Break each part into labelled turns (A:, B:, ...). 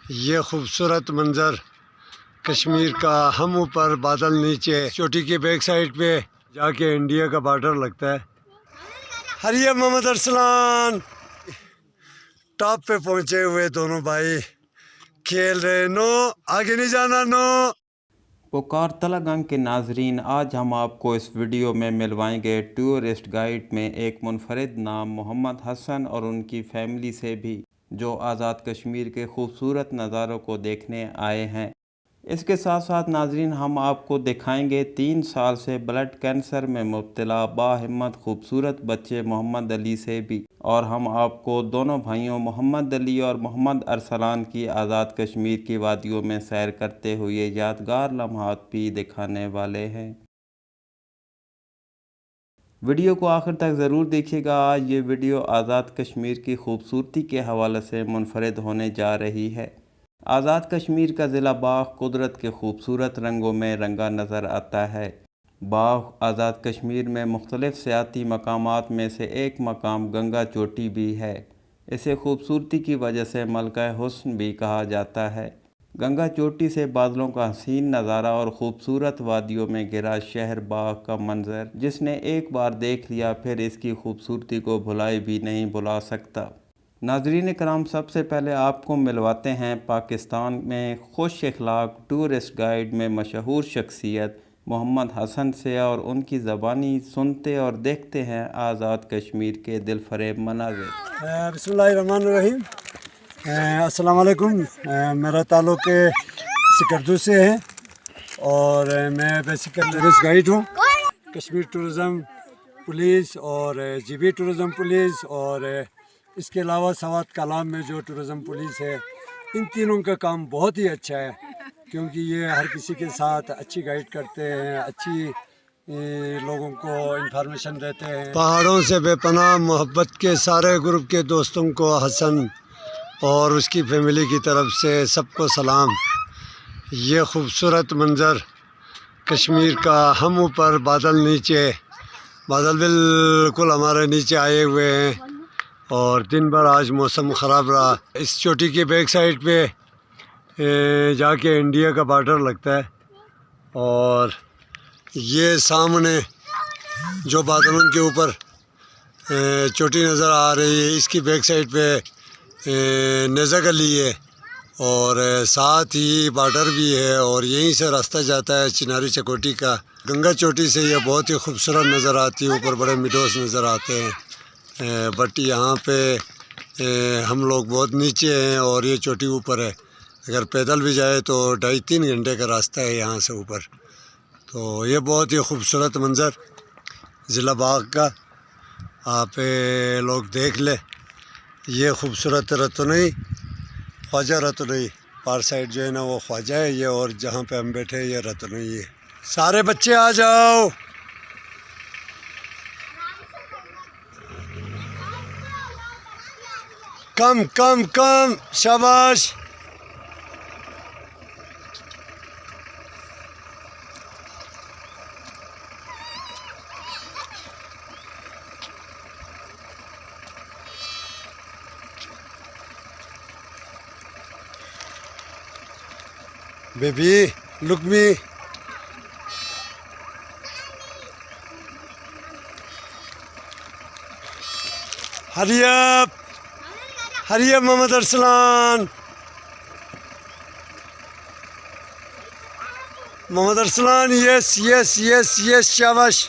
A: یہ خوبصورت منظر کشمیر کا، ہم اوپر بادل نیچے، چوٹی کے بیک سائڈ پہ جا کے انڈیا کا بارڈر لگتا ہے۔ ہریہ محمد ارسلان ٹاپ پہ پہنچے ہوئے دونوں بھائی کھیل رہے، نو آگے نہیں جانا، نو۔
B: پکار تلہ کے ناظرین، آج ہم آپ کو اس ویڈیو میں ملوائیں گے ٹورسٹ گائیڈ میں ایک منفرد نام محمد حسن اور ان کی فیملی سے بھی، جو آزاد کشمیر کے خوبصورت نظاروں کو دیکھنے آئے ہیں۔ اس کے ساتھ ساتھ ناظرین ہم آپ کو دکھائیں گے 3 سال سے بلڈ کینسر میں مبتلا باہمت خوبصورت بچے محمد علی سے بھی، اور ہم آپ کو دونوں بھائیوں محمد علی اور محمد ارسلان کی آزاد کشمیر کی وادیوں میں سیر کرتے ہوئے یادگار لمحات بھی دکھانے والے ہیں۔ ویڈیو کو آخر تک ضرور دیکھیے گا۔ آج یہ ویڈیو آزاد کشمیر کی خوبصورتی کے حوالے سے منفرد ہونے جا رہی ہے۔ آزاد کشمیر کا ضلع باغ قدرت کے خوبصورت رنگوں میں رنگا نظر آتا ہے۔ باغ آزاد کشمیر میں مختلف سیاحتی مقامات میں سے ایک مقام گنگا چوٹی بھی ہے۔ اسے خوبصورتی کی وجہ سے ملکہ حسن بھی کہا جاتا ہے۔ گنگا چوٹی سے بادلوں کا حسین نظارہ اور خوبصورت وادیوں میں گھرا شہر باغ کا منظر، جس نے ایک بار دیکھ لیا پھر اس کی خوبصورتی کو بھلائے بھی نہیں بھلا سکتا۔ ناظرین کرام، سب سے پہلے آپ کو ملواتے ہیں پاکستان میں خوش اخلاق ٹورسٹ گائیڈ میں مشہور شخصیت محمد حسن سے، اور ان کی زبانی سنتے اور دیکھتے ہیں آزاد کشمیر کے دل فریب مناظر۔
A: بسم اللہ الرحمن الرحیم۔ السلام علیکم۔ میرا تعلق سکردو سے ہے اور میں بیسیکل ٹورسٹ گائیڈ ہوں۔ کشمیر ٹورزم پولیس اور جی بی ٹورزم پولیس اور اس کے علاوہ سوات کلام میں جو ٹورزم پولیس ہے، ان تینوں کا کام بہت ہی اچھا ہے، کیونکہ یہ ہر کسی کے ساتھ اچھی گائیڈ کرتے ہیں، اچھی لوگوں کو انفارمیشن دیتے ہیں۔ پہاڑوں سے بے پناہ محبت کے سارے گروپ کے دوستوں کو حسن اور اس کی فیملی کی طرف سے سب کو سلام۔ یہ خوبصورت منظر کشمیر کا، ہم اوپر بادل نیچے، بادل بالکل ہمارے نیچے آئے ہوئے ہیں، اور دن بھر آج موسم خراب رہا۔ اس چوٹی کے بیک سائڈ پہ جا کے انڈیا کا بارڈر لگتا ہے، اور یہ سامنے جو بادلوں کے اوپر چوٹی نظر آ رہی ہے، اس کی بیک سائڈ پہ نیزہ گلی ہے، اور ساتھ ہی بارڈر بھی ہے، اور یہیں سے راستہ جاتا ہے چناری چکوٹی کا۔ گنگا چوٹی سے یہ بہت ہی خوبصورت نظر آتی ہے، اوپر بڑے میڈوز نظر آتے ہیں، بٹ یہاں پہ ہم لوگ بہت نیچے ہیں اور یہ چوٹی اوپر ہے۔ اگر پیدل بھی جائے تو 2.5-3 گھنٹے کا راستہ ہے یہاں سے اوپر۔ تو یہ بہت ہی خوبصورت منظر ضلع باغ کا آپ لوگ دیکھ لیں۔ یہ خوبصورت رتنوئی، خواجہ رتنوئی پار سائڈ جو ہے نا وہ خواجہ ہے یہ، اور جہاں پہ ہم بیٹھے ہیں یہ رتنوئی ہے۔ سارے بچے آ جاؤ۔ کم کم کم، شاباش۔ Baby look me۔ hurry up، hurry up محمد ارسلان۔ محمد ارسلان، یس یس یس یس، شاباش۔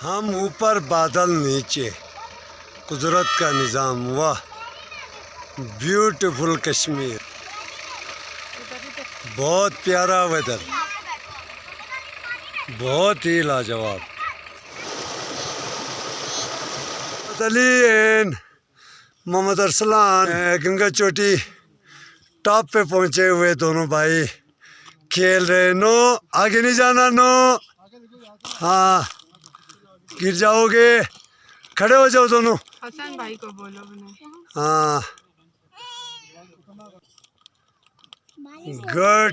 A: ہم اوپر بادل نیچے، قدرت کا نظام، واہ بیوٹیفل کشمیر، بہت پیارا ویدر، بہت ہی لاجواب۔ محمد علی اینڈ محمد ارسلان گنگا چوٹی ٹاپ پہ پہنچے ہوئے دونوں بھائی کھیل رہے، نو آگے نہیں جانا، نو، ہاں گر جاؤ گے، کھڑے ہو جاؤ دونوں۔
C: حسن بھائی کو بولو۔
A: ہاں گڈ۔